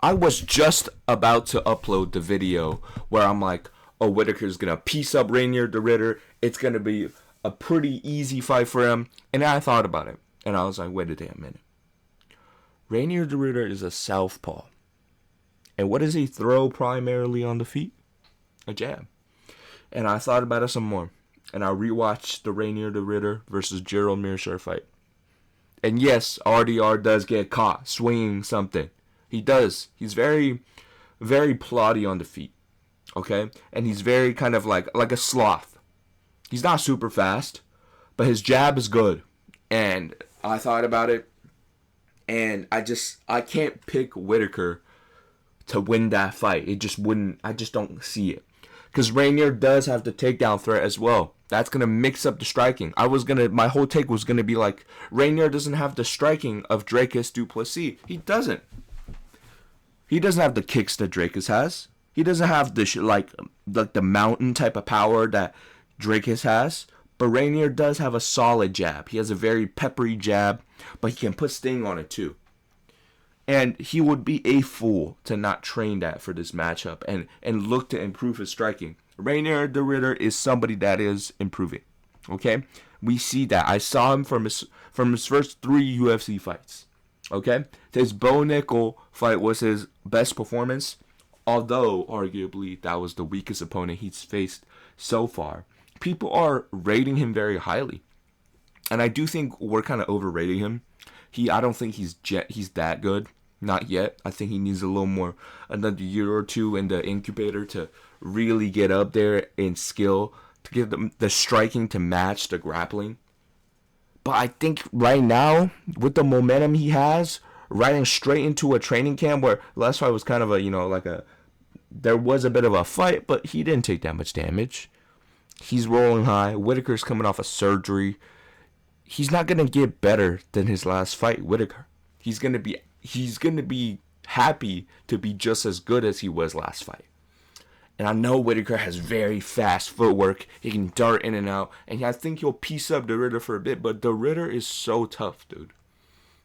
I was just about to upload the video where I'm like, oh, Whittaker's going to piece up Reinier the Ritter. It's going to be a pretty easy fight for him. And then I thought about it. And I was like, wait a damn minute. Reinier the Ritter is a southpaw. And what does he throw primarily on the feet? A jab. And I thought about it some more. And I rewatched the Reinier the Ritter versus Gerald Meerschaert fight. And yes, RDR does get caught swinging something. He does. He's very, very plotty on the feet. Okay? And he's very kind of like a sloth. He's not super fast, but his jab is good. And I thought about it. And I can't pick Whittaker to win that fight. It just wouldn't. I just don't see it. Because Reinier does have the takedown threat as well. That's going to mix up the striking. My whole take was going to be like, Reinier doesn't have the striking of Dricus du Plessis. He doesn't. He doesn't have the kicks that Dricus has. He doesn't have the mountain type of power that Dricus has. But Reinier does have a solid jab. He has a very peppery jab, but he can put sting on it too. And he would be a fool to not train that for this matchup and look to improve his striking. Reinier the Ritter is somebody that is improving. Okay? We see that. I saw him from his first 3 UFC fights. Okay? His Bo Nickel fight was his best performance, although arguably that was the weakest opponent he's faced so far. People are rating him very highly. And I do think we're kind of overrating him. I don't think he's that good. Not yet. I think he needs a little more, another year or two in the incubator to really get up there in skill, to get the striking to match the grappling. But I think right now, with the momentum he has, riding straight into a training camp where last fight was kind of there was a bit of a fight, but he didn't take that much damage. He's rolling high. Whittaker's coming off a surgery. He's not going to get better than his last fight, Whittaker. He's going to be happy to be just as good as he was last fight. And I know Whittaker has very fast footwork. He can dart in and out. And I think he'll piece up the Ritter for a bit. But the Ritter is so tough, dude.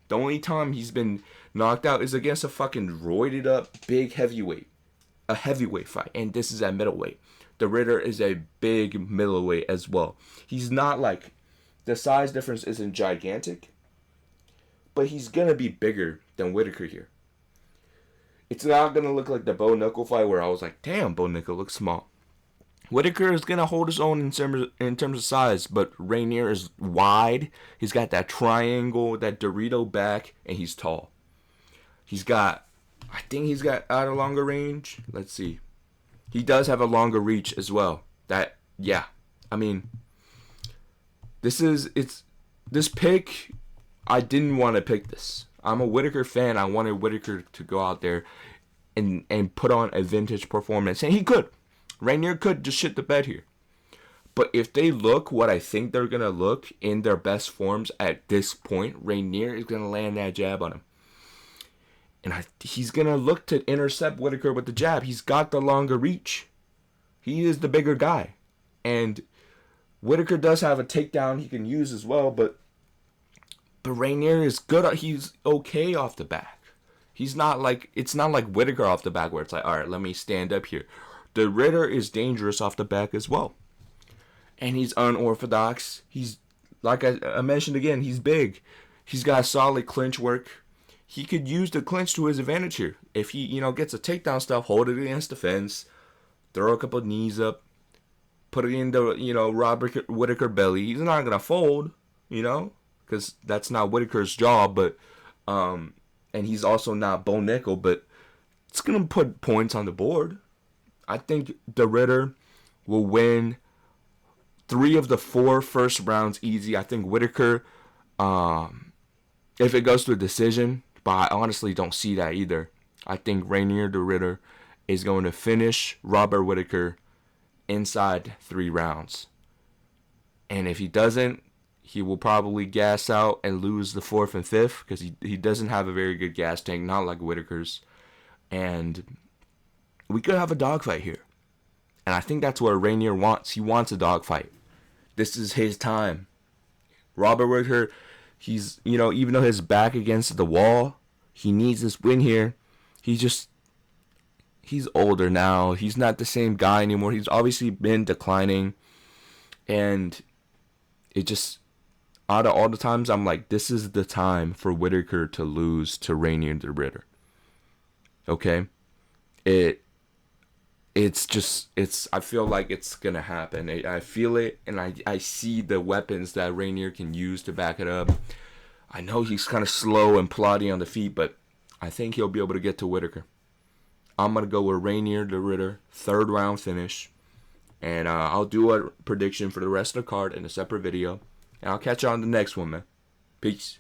The only time he's been knocked out is against a fucking roided up big heavyweight. A heavyweight fight. And this is at middleweight. The Ritter is a big middleweight as well. He's not like... The size difference isn't gigantic. But he's going to be bigger than Whittaker here. It's not going to look like the Bo Nickel fight where I was like, damn, Bo Nickel looks small. Whittaker is going to hold his own in terms of size, but Reinier is wide. He's got that triangle, that Dorito back, and he's tall. I think he's got out a longer range. Let's see. He does have a longer reach as well. This pick, I didn't want to pick this. I'm a Whittaker fan. I wanted Whittaker to go out there and put on a vintage performance. And he could. Reinier could just shit the bed here. But if they look what I think they're going to look in their best forms at this point, Reinier is going to land that jab on him. And he's going to look to intercept Whittaker with the jab. He's got the longer reach. He is the bigger guy. And Whittaker does have a takedown he can use as well, but Reinier is good. He's okay off the back. It's not like Whittaker off the back where it's like, all right, let me stand up here. The Ritter is dangerous off the back as well. And he's unorthodox. He's, like I mentioned again, he's big. He's got solid clinch work. He could use the clinch to his advantage here. If he, gets a takedown stuff, hold it against the fence, throw a couple knees up, put it in the, Robert Whittaker belly. He's not going to fold, because that's not Whittaker's job, but, and he's also not Bo Nickel, but it's going to put points on the board. I think the Ritter will win 3 of the 4 first rounds easy. I think Whittaker, if it goes to a decision, but I honestly don't see that either. I think Reinier the Ritter is going to finish Robert Whittaker inside 3 rounds. And if he doesn't, he will probably gas out and lose the 4th and 5th because he doesn't have a very good gas tank, not like Whittaker's. And we could have a dogfight here. And I think that's what Reinier wants. He wants a dogfight. This is his time. Robert Whittaker, he's, even though his back against the wall, he needs this win here. he's older now. He's not the same guy anymore. He's obviously been declining. And it just, out of all the times, I'm like, this is the time for Whittaker to lose to Reinier the Ritter. Okay? I feel like it's going to happen. I feel it, and I see the weapons that Reinier can use to back it up. I know he's kind of slow and plotty on the feet, but I think he'll be able to get to Whittaker. I'm going to go with Reinier the Ritter, 3rd round finish. And I'll do a prediction for the rest of the card in a separate video. And I'll catch you on the next one, man. Peace.